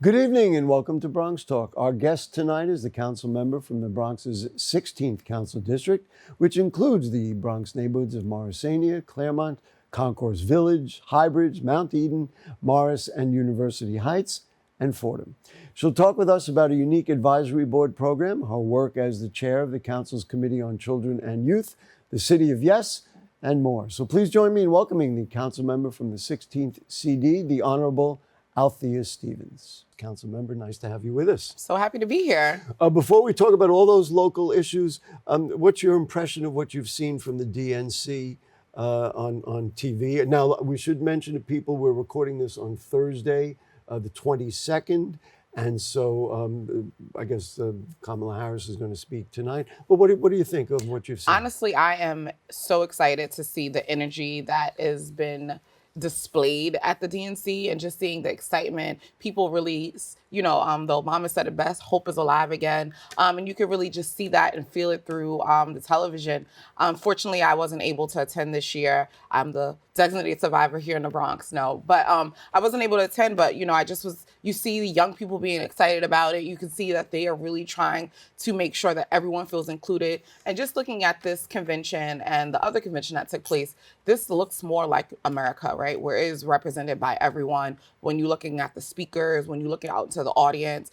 Good evening and welcome to Bronx Talk. Our guest tonight is the council member from the Bronx's 16th Council District, which includes the Bronx neighborhoods of Morrisania, Claremont, Concourse Village, Highbridge, Mount Eden, Morris, and University Heights, and Fordham. She'll talk with us about a unique advisory board program, her work as the chair of the council's Committee on Children and Youth, the City of Yes, and more. So please join me in welcoming the council member from the 16th CD, the Honorable Althea Stevens. Council member, nice to have you with us. So happy to be here. Before we talk about all those local issues, what's your impression of what you've seen from the DNC on TV? Now, we should mention to people we're recording this on Thursday, the 22nd. And so I guess Kamala Harris is going to speak tonight. But what do you think of what you've seen? Honestly, I am so excited to see the energy that has been displayed at the DNC and just seeing the excitement. People really, the Obama said it best, hope is alive again. And you can really just see that and feel it through the television. Unfortunately, I wasn't able to attend this year. I'm the designated survivor here in the Bronx, but I wasn't able to attend, but you see the young people being excited about it. You can see that they are really trying to make sure that everyone feels included. And just looking at this convention and the other convention that took place, this looks more like America, right? Where it is represented by everyone. When you're looking at the speakers, when you look out into the audience,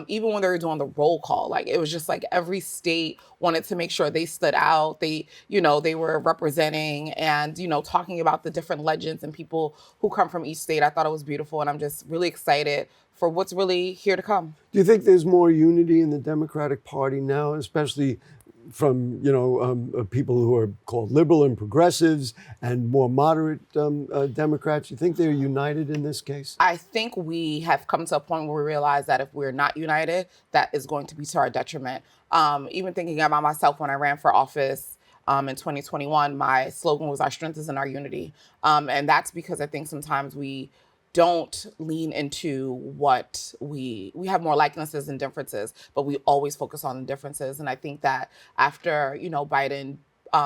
even when they were doing the roll call, it was just like every state wanted to make sure they stood out. They were representing and, talking about the different legends and people who come from each state. I thought it was beautiful, and I'm just really excited for what's really here to come. Do you think there's more unity in the Democratic Party now, especially from, people who are called liberal and progressives and more moderate Democrats? Do you think they're united in this case? I think we have come to a point where we realize that if we're not united, that is going to be to our detriment. Even thinking about myself when I ran for office in 2021, my slogan was "Our strength is in our unity." And that's because I think sometimes we don't lean into what we have more likenesses and differences, but we always focus on the differences. And I think that after,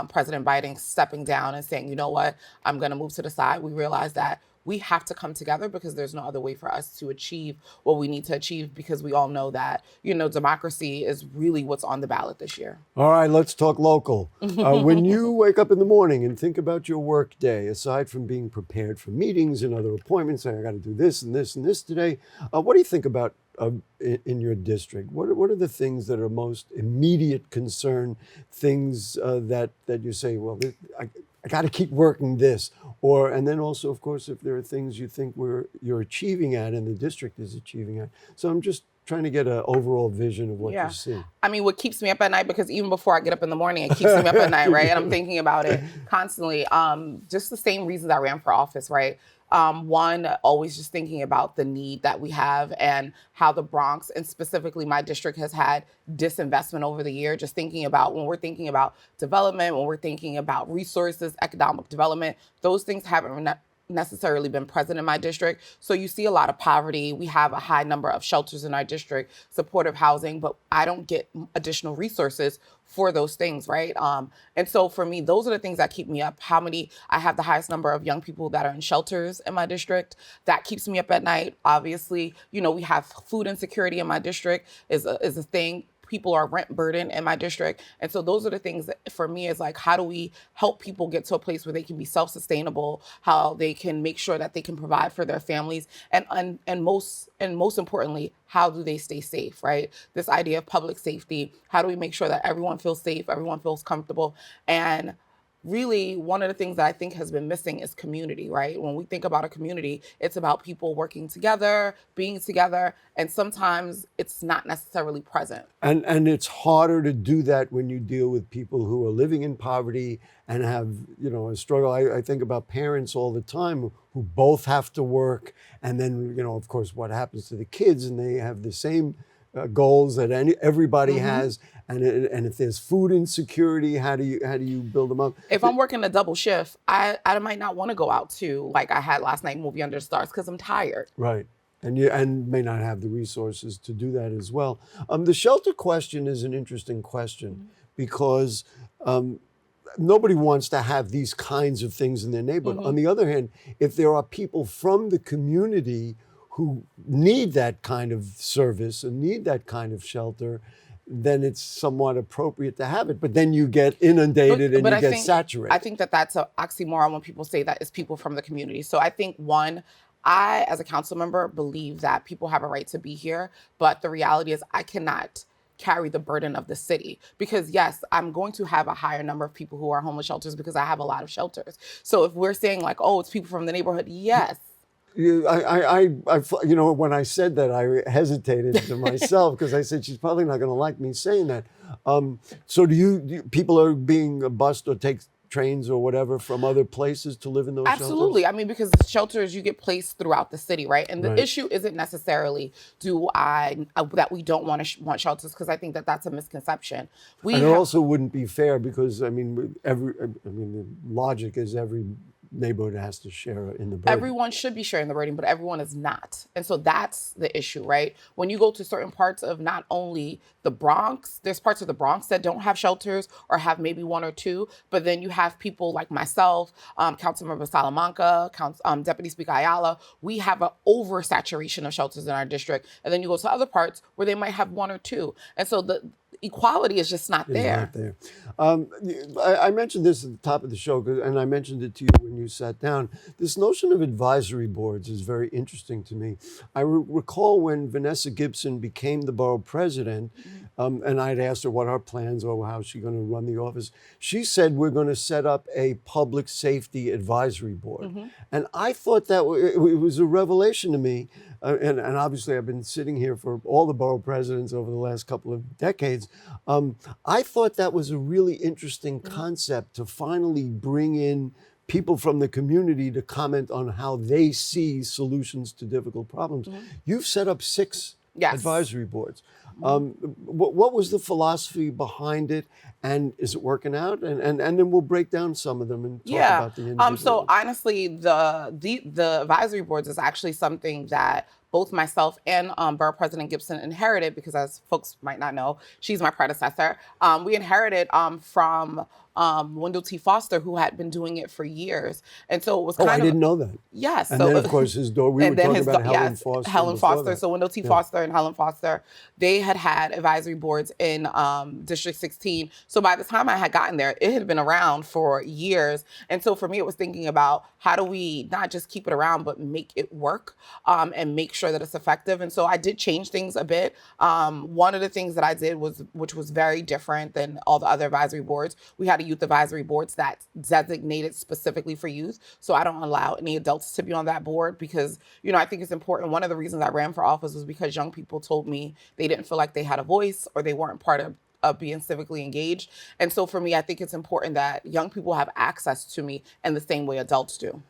President Biden stepping down and saying, you know what, I'm going to move to the side, we realize that we have to come together because there's no other way for us to achieve what we need to achieve, because we all know that, democracy is really what's on the ballot this year. All right, let's talk local. When you wake up in the morning and think about your work day, aside from being prepared for meetings and other appointments, saying I got to do this and this and this today, what do you think about in your district? What are the things that are most immediate concern, things that you say, well, I got to keep working this, and then also, of course, if there are things you think you're achieving at and the district is achieving at. So I'm just trying to get an overall vision of what you see. I mean, what keeps me up at night, because even before I get up in the morning, it keeps me up at night, right? And I'm thinking about it constantly. Just the same reasons I ran for office, right? One, always just thinking about the need that we have and how the Bronx, and specifically my district, has had disinvestment over the year. Just thinking about when we're thinking about development, when we're thinking about resources, economic development, those things haven't necessarily been present in my district. So you see a lot of poverty. We have a high number of shelters in our district, supportive housing, but I don't get additional resources for those things, right? And so for me, those are the things that keep me up. I have the highest number of young people that are in shelters in my district. That keeps me up at night. Obviously, we have food insecurity in my district is a thing. People are rent burdened in my district. And so those are the things that for me is like, how do we help people get to a place where they can be self-sustainable, how they can make sure that they can provide for their families, and most importantly, how do they stay safe, right? This idea of public safety, how do we make sure that everyone feels safe, everyone feels comfortable? And really, one of the things that I think has been missing is community, right? When we think about a community, it's about people working together, being together, and sometimes it's not necessarily present. And it's harder to do that when you deal with people who are living in poverty and have, a struggle. I think about parents all the time who both have to work, and then, of course, what happens to the kids, and they have the same goals that everybody has, and if there's food insecurity, how do you build them up? If I'm working a double shift, I might not want to go out to, like I had last night, movie Under the Stars, because I'm tired. Right, and may not have the resources to do that as well. The shelter question is an interesting question because nobody wants to have these kinds of things in their neighborhood. On the other hand, if there are people from the community who need that kind of service and need that kind of shelter, then it's somewhat appropriate to have it. But then you get inundated and you get saturated. I think that that's an oxymoron when people say that it's people from the community. So I think, one, I, as a council member, believe that people have a right to be here. But the reality is I cannot carry the burden of the city, because yes, I'm going to have a higher number of people who are homeless shelters because I have a lot of shelters. So if we're saying like, oh, it's people from the neighborhood, yes. When I said that, I hesitated to myself because I said she's probably not going to like me saying that. So people are being bused or take trains or whatever from other places to live in those Absolutely. shelters? I mean, because the shelters, you get placed throughout the city, right? And the Right. issue isn't necessarily that we don't want shelters, because I think that that's a misconception. And it also wouldn't be fair because, the logic is every neighborhood has to share in the burden. Everyone should be sharing the burden, but everyone is not. And so that's the issue, right? When you go to certain parts of not only the Bronx, there's parts of the Bronx that don't have shelters or have maybe one or two, but then you have people like myself, Council Member Salamanca, Deputy Speaker Ayala. We have an oversaturation of shelters in our district. And then you go to other parts where they might have one or two. And so the equality is just not there. I mentioned this at the top of the show, and I mentioned it to you when you sat down. This notion of advisory boards is very interesting to me. I recall when Vanessa Gibson became the borough president, and I'd asked her what her plans or how she's going to run the office. She said, we're going to set up a public safety advisory board. And I thought that it was a revelation to me. And obviously, I've been sitting here for all the borough presidents over the last couple of decades. I thought that was a really interesting concept to finally bring in people from the community to comment on how they see solutions to difficult problems. You've set up 6 advisory boards. What was the philosophy behind it, and is it working out? And then we'll break down some of them and talk about the individual. So honestly, the advisory boards is actually something that both myself and Borough President Gibson inherited, because as folks might not know, she's my predecessor. We inherited from Wendell T. Foster, who had been doing it for years. And so it was kind of... I didn't know that. Yes. And then, of course, his daughter, we were talking about Helen Foster. Helen Foster. So Wendell T. Foster and Helen Foster, they had advisory boards in District 16. So by the time I had gotten there, it had been around for years. And so for me, it was thinking about how do we not just keep it around, but make it work and make sure that it's effective. And so I did change things a bit. One of the things that I did which was very different than all the other advisory boards, we had youth advisory boards that designated specifically for youth. So I don't allow any adults to be on that board because, I think it's important. One of the reasons I ran for office was because young people told me they didn't feel like they had a voice or they weren't part of being civically engaged. And so for me, I think it's important that young people have access to me in the same way adults do.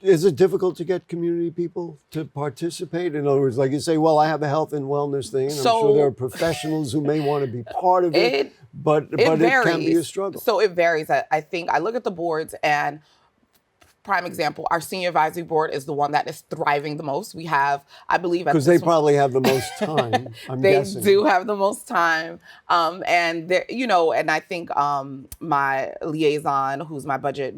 Is it difficult to get community people to participate? In other words, like you say, well, I have a health and wellness thing, and I'm sure there are professionals who may want to be part of it, but it can be a struggle. So it varies. I think I look at the boards, and prime example, our senior advisory board is the one that is thriving the most. We have, I believe, because they probably have the most time. They do have the most time, and and I think my liaison, who's my budget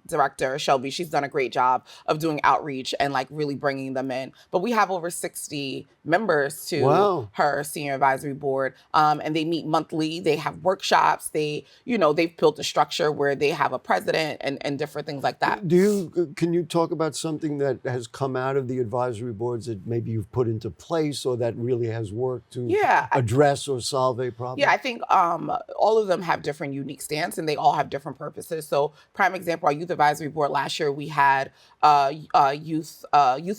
director, Shelby, she's done a great job of doing outreach and like really bringing them in. But we have over 60 members to her senior advisory board, and they meet monthly. They have workshops. They've built a structure where they have a president and different things like that. Can you talk about something that has come out of the advisory boards that maybe you've put into place or that really has worked to address or solve a problem? Yeah, I think all of them have different unique stance and they all have different purposes. So prime example, our youth advisory board last year, we had a youth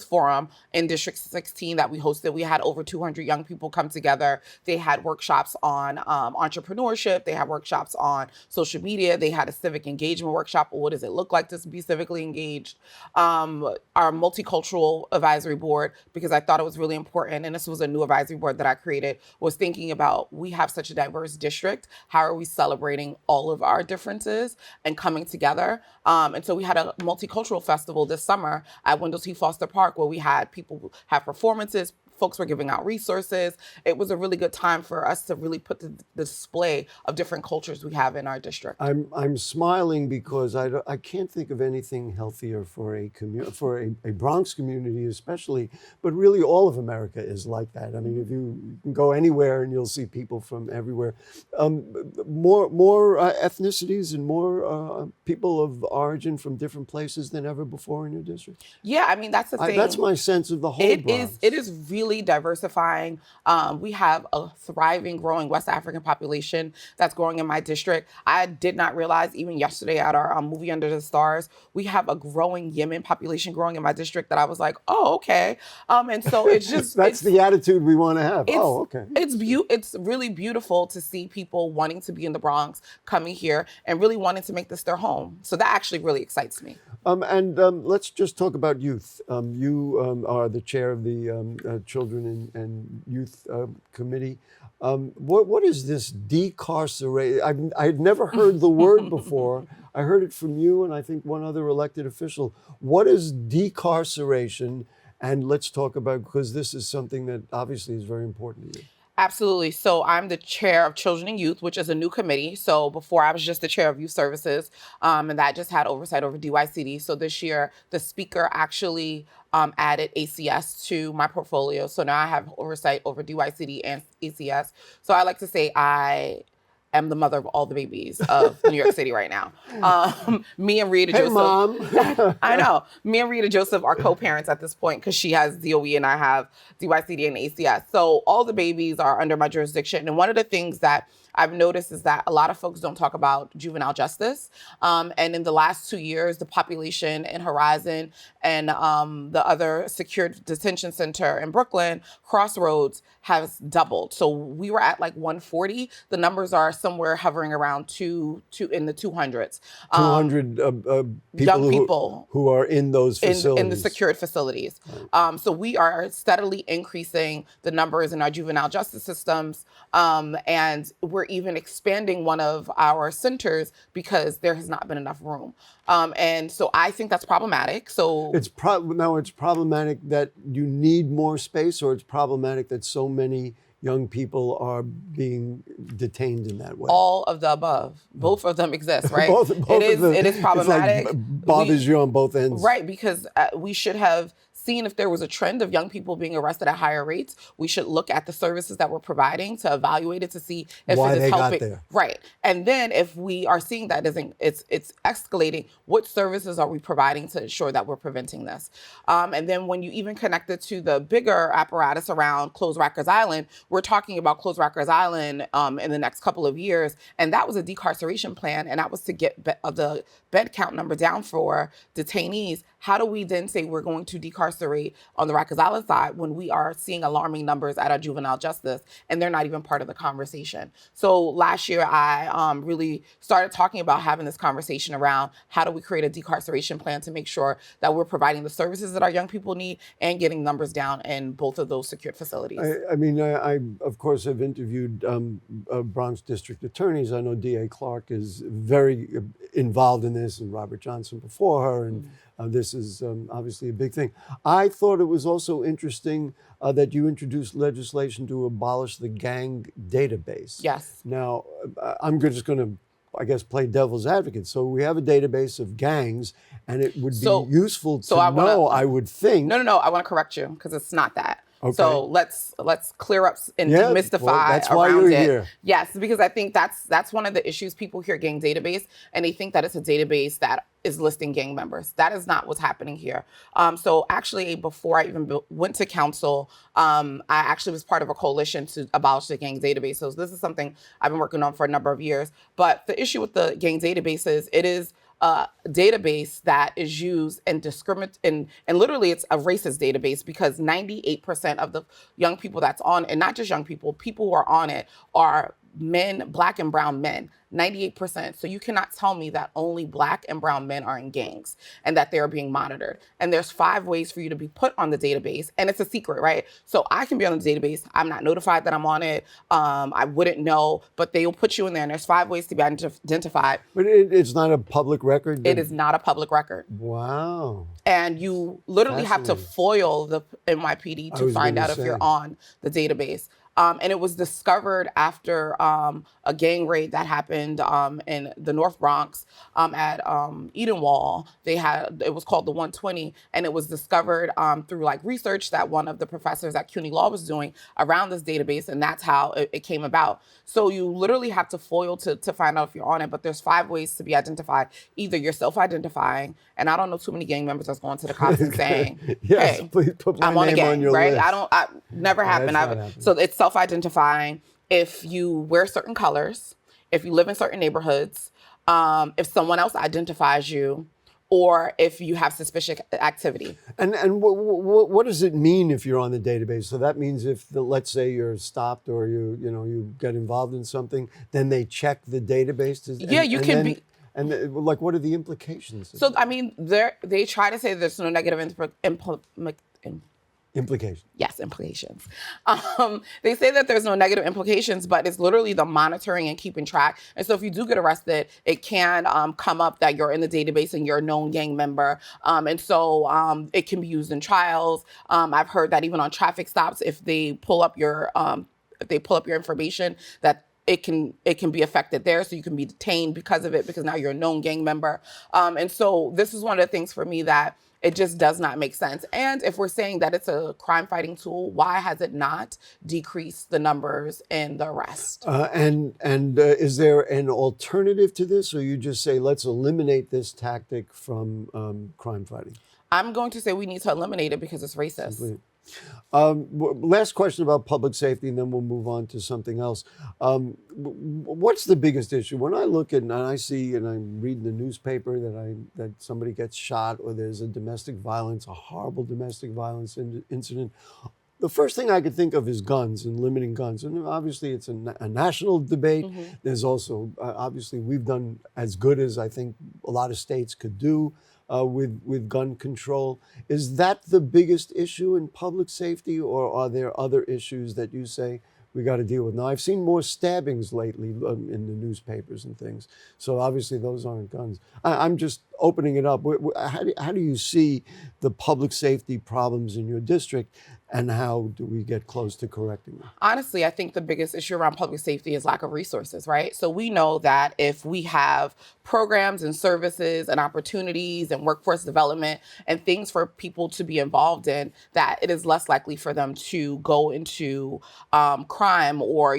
forum in District 16 that we hosted. We had over 200 young people come together. They had workshops on entrepreneurship. They had workshops on social media. They had a civic engagement workshop. What does it look like to be civically engaged? Our multicultural advisory board, because I thought it was really important, and this was a new advisory board that I created, was thinking about, we have such a diverse district. How are we celebrating all of our differences and coming together? And so we had a multicultural festival this summer at Wendell T. Foster Park, where we had people have performances folks were giving out resources. It was a really good time for us to really put the display of different cultures we have in our district. I'm smiling because I can't think of anything healthier for a Bronx community especially, but really all of America is like that. I mean, if you can go anywhere and you'll see people from everywhere, more ethnicities and more people of origin from different places than ever before in your district. Yeah, I mean, that's the thing. That's my sense of the whole Bronx. It is really diversifying. We have a thriving, growing West African population that's growing in my district. I did not realize even yesterday at our movie Under the Stars, we have a growing Yemen population growing in my district that I was like, oh, okay. And so it's just that's the attitude we want to have. Oh, okay. It's really beautiful to see people wanting to be in the Bronx, coming here and really wanting to make this their home. So that actually really excites me. Let's just talk about youth. You are the chair of the Children and Youth Committee. What is this decarceration? I had never heard the word before. I heard it from you and I think one other elected official. What is decarceration? And let's talk about, because this is something that obviously is very important to you. Absolutely. So I'm the chair of Children and Youth, which is a new committee. So before I was just the chair of Youth Services, and that just had oversight over DYCD. So this year, the speaker actually added ACS to my portfolio. So now I have oversight over DYCD and ACS. So I like to say I am the mother of all the babies of New York City right now. Me and Rita Joseph. Mom. I know. Me and Rita Joseph are co-parents at this point because she has DOE and I have DYCD and ACS. So all the babies are under my jurisdiction. And one of the things that I've noticed is that a lot of folks don't talk about juvenile justice. And in the last 2 years, the population in Horizon and the other secured detention center in Brooklyn, Crossroads, has doubled. So we were at like 140. The numbers are somewhere hovering around two in the 200s. 200 young people who are in those facilities. In the secured facilities. Right. So we are steadily increasing the numbers in our juvenile justice systems. And we're even expanding one of our centers because there has not been enough room. And so I think that's problematic. So it's problematic that you need more space, or it's problematic that so many young people are being detained in that way. All of the above. Both of them exist, right? both it is problematic. It's like bothers you on both ends. Right, because we should have seen if there was a trend of young people being arrested at higher rates. We should look at the services that we're providing to evaluate it to see if why it is they helping. Got there. Right. And then if we are seeing that it's escalating, what services are we providing to ensure that we're preventing this? And then when you even connect it to the bigger apparatus around Close Rikers Island, we're talking about Close Rikers Island in the next couple of years. And that was a decarceration plan. And that was to get the bed count number down for detainees. How do we then say we're going to decarcerate on the Rikers Island side when we are seeing alarming numbers at our juvenile justice and they're not even part of the conversation? So last year, I really started talking about having this conversation around how do we create a decarceration plan to make sure that we're providing the services that our young people need and getting numbers down in both of those secured facilities. I of course have interviewed Bronx district attorneys. I know D.A. Clark is very involved in this, and Robert Johnson before her, and this is obviously a big thing. I thought it was also interesting that you introduced legislation to abolish the gang database. Yes. Now, I'm just going to, I guess, play devil's advocate. So we have a database of gangs, and it would be useful to know, I would think. No, I want to correct you because it's not that. Okay. So let's clear up and demystify that's around why you're it. Here. Yes, because I think that's one of the issues. People hear gang database and they think that it's a database that is listing gang members. That is not what's happening here. So actually, before I even went to council, I actually was part of a coalition to abolish the gang database. So this is something I've been working on for a number of years. But the issue with the gang database is it is a database that is used and and literally it's a racist database because 98% of the young people that's on, and not just young people, people who are on it are men, black and brown men, 98%. So you cannot tell me that only black and brown men are in gangs and that they're being monitored. And there's 5 ways for you to be put on the database, and it's a secret, right? So I can be on the database. I'm not notified that I'm on it. I wouldn't know, but they will put you in there, and there's 5 ways to be identified. But it's not a public record? It is not a public record. Wow. And you literally have to foil the NYPD to find out if you're on the database. And it was discovered after a gang raid that happened in the North Bronx at Edenwall. It was called the 120, and it was discovered through like research that one of the professors at CUNY Law was doing around this database, and that's how it came about. So you literally have to foil to find out if you're on it, but there's 5 ways to be identified. Either you're self-identifying, and I don't know too many gang members that's going to the cops and saying, yes, hey, please put my I'm on a name gang, on your right? list. Never happened. So it's self-identifying. If you wear certain colors, if you live in certain neighborhoods, if someone else identifies you, or if you have suspicious activity. And what does it mean if you're on the database? So that means if let's say you're stopped or you get involved in something, then they check the database. And like, what are the implications? So I mean, they try to say there's no negative implications. Yes, implications. They say that there's no negative implications, but it's literally the monitoring and keeping track. And so if you do get arrested, it can come up that you're in the database and you're a known gang member. And so it can be used in trials. I've heard that even on traffic stops, if they pull up your information, that it can be affected there. So you can be detained because of it, because now you're a known gang member. And so this is one of the things for me that it just does not make sense. And if we're saying that it's a crime-fighting tool, why has it not decreased the numbers in the arrest? And is there an alternative to this, or you just say, let's eliminate this tactic from crime fighting? I'm going to say we need to eliminate it because it's racist. Simply. Last question about public safety, and then we'll move on to something else. What's the biggest issue? When I look at and I see and I'm reading the newspaper that somebody gets shot or there's a horrible domestic violence incident, the first thing I could think of is guns and limiting guns. And obviously it's a national debate. Mm-hmm. There's also, obviously we've done as good as I think a lot of states could do with gun control. Is that the biggest issue in public safety, or are there other issues that you say we got to deal with? Now, I've seen more stabbings lately in the newspapers and things. So obviously those aren't guns. I'm just opening it up. How do you see the public safety problems in your district, and how do we get close to correcting them? Honestly, I think the biggest issue around public safety is lack of resources, right? So we know that if we have programs and services and opportunities and workforce development and things for people to be involved in, that it is less likely for them to go into crime or,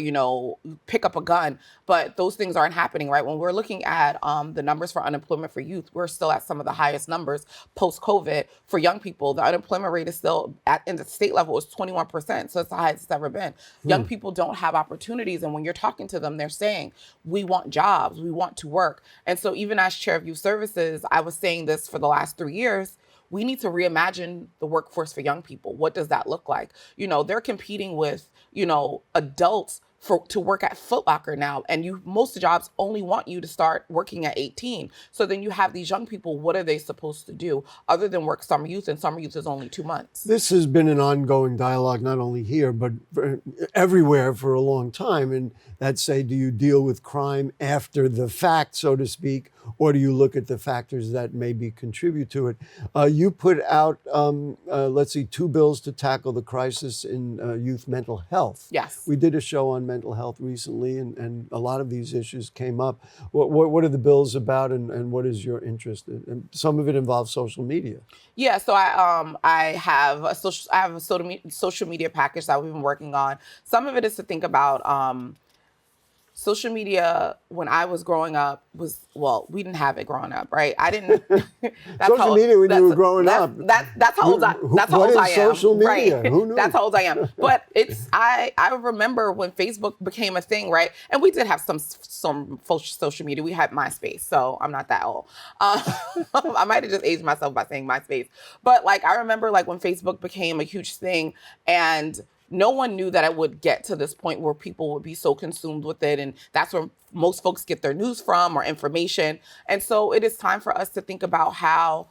pick up a gun. But those things aren't happening, right? When we're looking at the numbers for unemployment for youth, we're still at some of the highest numbers post-COVID. For young people, the unemployment rate is still in the state level is 21%. So it's the highest it's ever been. Young people don't have opportunities. And when you're talking to them, they're saying, we want jobs, we want to work. And so even as chair of youth services, I was saying this for the last 3 years, we need to reimagine the workforce for young people. What does that look like? They're competing with, adults to work at Foot Locker now, and most jobs only want you to start working at 18. So then you have these young people, what are they supposed to do other than work summer youth, and summer youth is only 2 months? This has been an ongoing dialogue, not only here, but everywhere for a long time. And that's say, do you deal with crime after the fact, so to speak, or do you look at the factors that maybe contribute to it? You put out, 2 bills to tackle the crisis in youth mental health. Yes. We did a show on mental health recently, and a lot of these issues came up. What are the bills about, and what is your interest? And some of it involves social media. Yeah, so I have a social media package that we've been working on. Some of it is to think about social media when I was growing up we didn't have it growing up, right? I didn't. Social media when you were growing up. That's how old I am. Social media? Right? Who knew? That's how old I am. But I remember when Facebook became a thing, right? And we did have some social media. We had MySpace, so I'm not that old. I might have just aged myself by saying MySpace. But I remember when Facebook became a huge thing, and no one knew that it would get to this point where people would be so consumed with it. And that's where most folks get their news from or information. And so it is time for us to think about how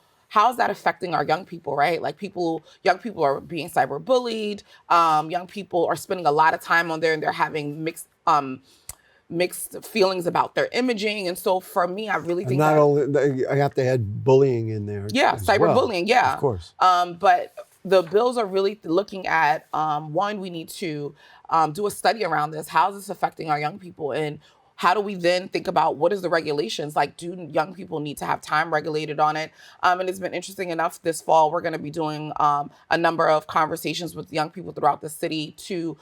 is that affecting our young people, right? Like young people are being cyberbullied. Young people are spending a lot of time on there and they're having mixed feelings about their imaging. And so for me, I really think not only, I have to add bullying in there. Yeah, cyberbullying, yeah. Of course. But the bills are really looking at, one, we need to do a study around this. How is this affecting our young people? And how do we then think about what is the regulations? Like, do young people need to have time regulated on it? And it's been interesting enough this fall, we're going to be doing a number of conversations with young people throughout the city to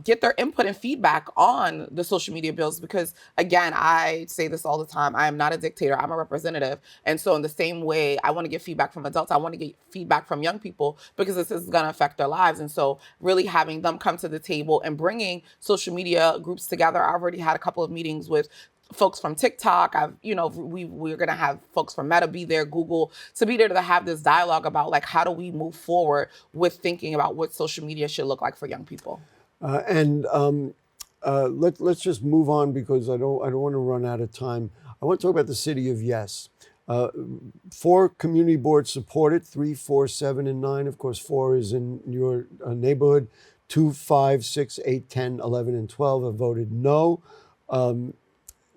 get their input and feedback on the social media bills. Because again, I say this all the time, I am not a dictator, I'm a representative. And so in the same way, I want to get feedback from adults, I want to get feedback from young people because this is going to affect their lives. And so really having them come to the table and bringing social media groups together. I already had a couple of meetings with folks from TikTok. We're going to have folks from Meta be there, Google, to be there to have this dialogue about like, how do we move forward with thinking about what social media should look like for young people? Let's just move on because I don't want to run out of time. I want to talk about the city of Yes. 4 community boards support it, 3, 4, 7, and 9. Of course, 4 is in your neighborhood. 2, 5, 6, 8, 10, 11, and 12 have voted no.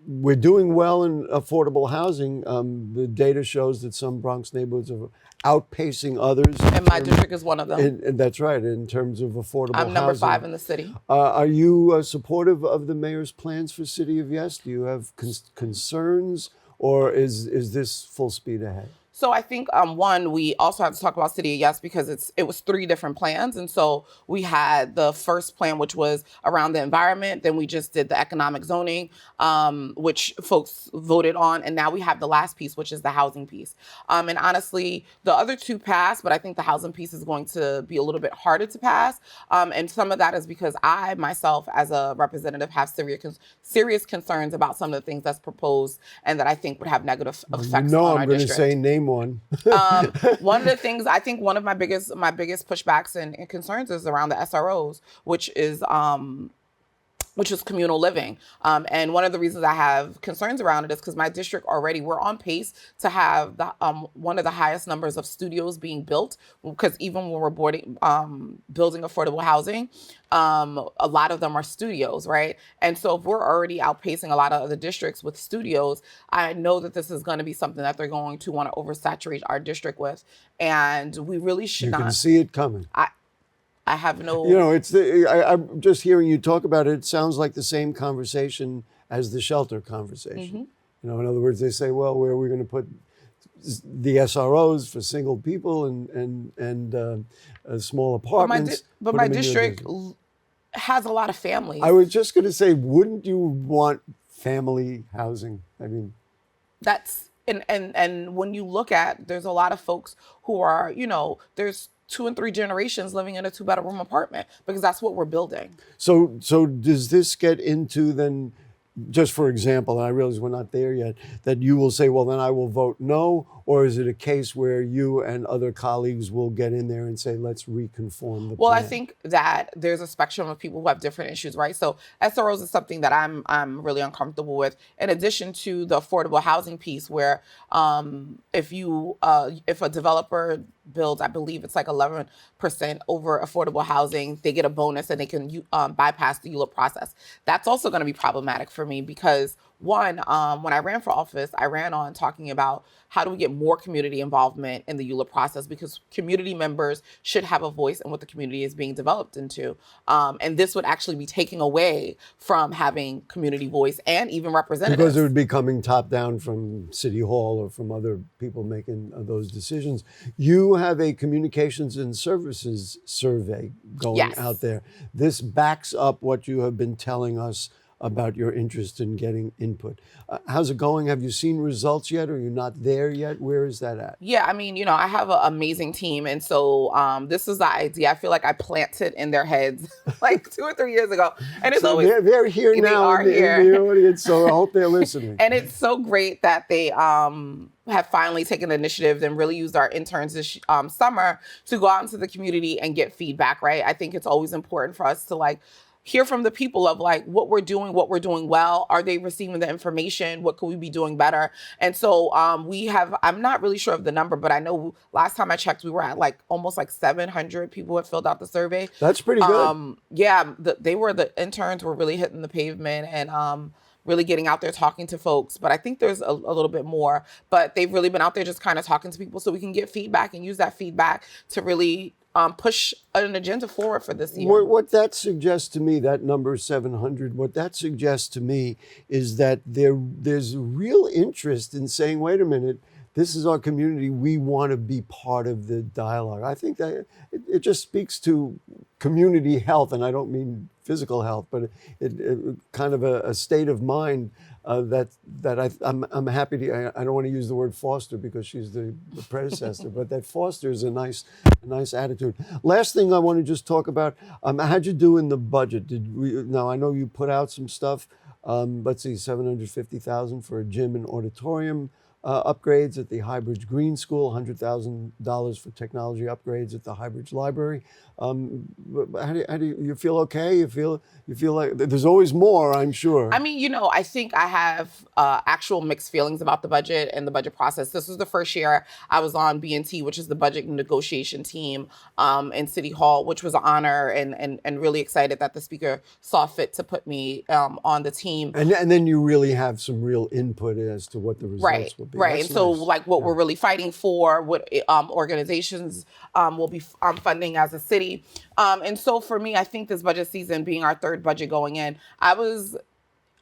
We're doing well in affordable housing. The data shows that some Bronx neighborhoods are outpacing others. And my district is one of them. And that's right, in terms of affordable housing. I'm number 5 in the city. Are you supportive of the mayor's plans for City of Yes? Do you have concerns, or is this full speed ahead? So I think, one, we also have to talk about City of Yes because it was 3 different plans. And so we had the first plan, which was around the environment. Then we just did the economic zoning, which folks voted on. And now we have the last piece, which is the housing piece. And honestly, the other 2 passed, but I think the housing piece is going to be a little bit harder to pass. And some of that is because I, myself, as a representative, have serious concerns about some of the things that's proposed and that I think would have negative effects on our I'm going to district. say name one. One of the things, I think one of my biggest pushbacks and concerns is around the SROs, which is communal living. And one of the reasons I have concerns around it is because my district already, we're on pace to have one of the highest numbers of studios being built, because even when we're building affordable housing, a lot of them are studios, right? And so if we're already outpacing a lot of other districts with studios, I know that this is going to be something that they're going to want to oversaturate our district with. And we really should not. You can see it coming. I have no... I'm just hearing you talk about it. It sounds like the same conversation as the shelter conversation. Mm-hmm. In other words, they say, well, where are we going to put the SROs for single people and small apartments? But my district has a lot of families. I was just going to say, wouldn't you want family housing? I mean... That's... And when you look at, there's a lot of folks who are, there's 2 and 3 generations living in a 2-bedroom apartment because that's what we're building. So does this get into then, just for example, and I realize we're not there yet, that you will say, well, then I will vote no, or is it a case where you and other colleagues will get in there and say, let's reconform the Well, plan? I think that there's a spectrum of people who have different issues, right? So SROs is something that I'm really uncomfortable with. In addition to the affordable housing piece, where if a developer builds, I believe it's like 11% over affordable housing, they get a bonus and they can bypass the ULIP process. That's also going to be problematic for me because, one, when I ran for office, I ran on talking about how do we get more community involvement in the ULIP process, because community members should have a voice in what the community is being developed into. And this would actually be taking away from having community voice and even representatives. Because it would be coming top down from City Hall or from other people making those decisions. You have a communications and services survey going Yes. out there. This backs up what you have been telling us about your interest in getting input. How's it going? Have you seen results yet? Or are you not there yet? Where is that at? Yeah, I mean, I have an amazing team. And so this is the idea. I feel like I planted in their heads like 2 or 3 years ago. And it's So always, they're here now in the audience, so I hope they're listening. And it's so great that they have finally taken the initiative and really used our interns this summer to go out into the community and get feedback, right? I think it's always important for us to hear from the people of what we're doing well. Are they receiving the information? What could we be doing better? And so I'm not really sure of the number, but I know last time I checked, we were at almost 700 people had filled out the survey. That's pretty good. The interns were really hitting the pavement and really getting out there talking to folks. But I think there's a little bit more, but they've really been out there just kind of talking to people so we can get feedback and use that feedback to really push an agenda forward for this year. What that suggests to me, that number 700, what that suggests to me is that there's real interest in saying, wait a minute, this is our community. We want to be part of the dialogue. I think that it just speaks to community health, and I don't mean physical health, but it kind of a state of mind I'm happy to. I don't want to use the word foster because she's the predecessor, but that fosters a nice attitude. Last thing I want to just talk about. How'd you do in the budget? Now I know you put out some stuff. Let's see, $750,000 for a gym and auditorium upgrades at the Highbridge Green School, $100,000 for technology upgrades at the Highbridge Library. How do you feel? Okay, you feel like there's always more, I'm sure. I mean, I think I have actual mixed feelings about the budget and the budget process. This was the first year I was on B&T, which is the budget negotiation team in City Hall, which was an honor and really excited that the speaker saw fit to put me on the team. And then you really have some real input as to what the results will be. Right. That's And so nice. what we're really fighting for, what organizations will be funding as a city. And so for me, I think this budget season being our third budget going in, I was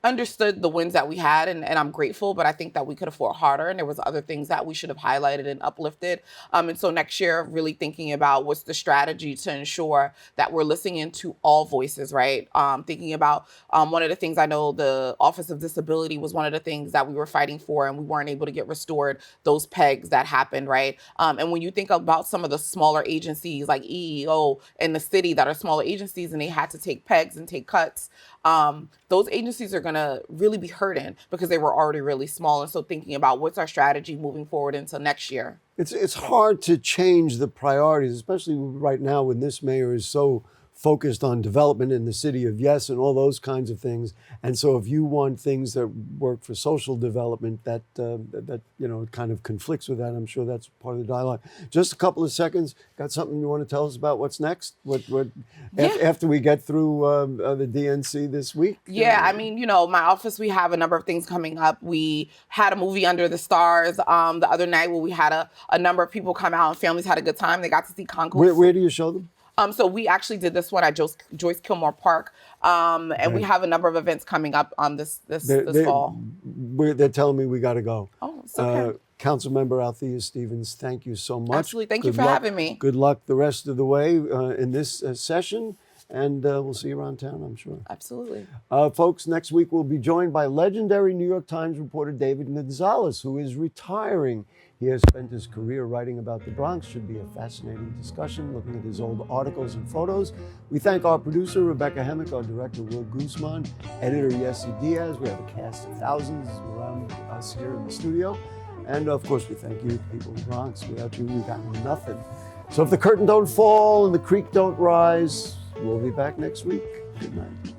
understood the wins that we had, and I'm grateful, but I think that we could afford harder, and there was other things that we should have highlighted and uplifted. And so next year, really thinking about what's the strategy to ensure that we're listening to all voices, right? Thinking about one of the things I know the Office of Disability was one of the things that we were fighting for, and we weren't able to get restored, those pegs that happened, right? And when you think about some of the smaller agencies like EEO in the city that are smaller agencies and they had to take pegs and take cuts, those agencies are going to really be hurting because they were already really small. And so thinking about what's our strategy moving forward into next year. It's hard to change the priorities, especially right now when this mayor is so focused on development in the city of Yes and all those kinds of things. And so if you want things that work for social development, that kind of conflicts with that. I'm sure that's part of the dialogue. Just a couple of seconds. Got something you want to tell us about what's next? After we get through the DNC this week? Yeah, I mean, my office, we have a number of things coming up. We had a movie Under the Stars the other night where we had a number of people come out and families had a good time. They got to see Concourse. Where do you show them? So we actually did this one at Joyce Kilmore Park, and we have a number of events coming up on this fall. They're telling me we got to go. Oh, it's okay. Council Member Althea Stevens, thank you so much. Absolutely. Thank you for having me. Good luck the rest of the way in this session, and we'll see you around town, I'm sure. Absolutely. Folks, next week we'll be joined by legendary New York Times reporter David Gonzalez, who is retiring. He has spent his career writing about the Bronx. Should be a fascinating discussion, looking at his old articles and photos. We thank our producer, Rebecca Hemick, our director, Will Guzman, editor, Yenelsida Diaz. We have a cast of thousands around us here in the studio. And of course, we thank you, people of the Bronx. Without you, we got nothing. So if the curtain don't fall and the creek don't rise, we'll be back next week. Good night.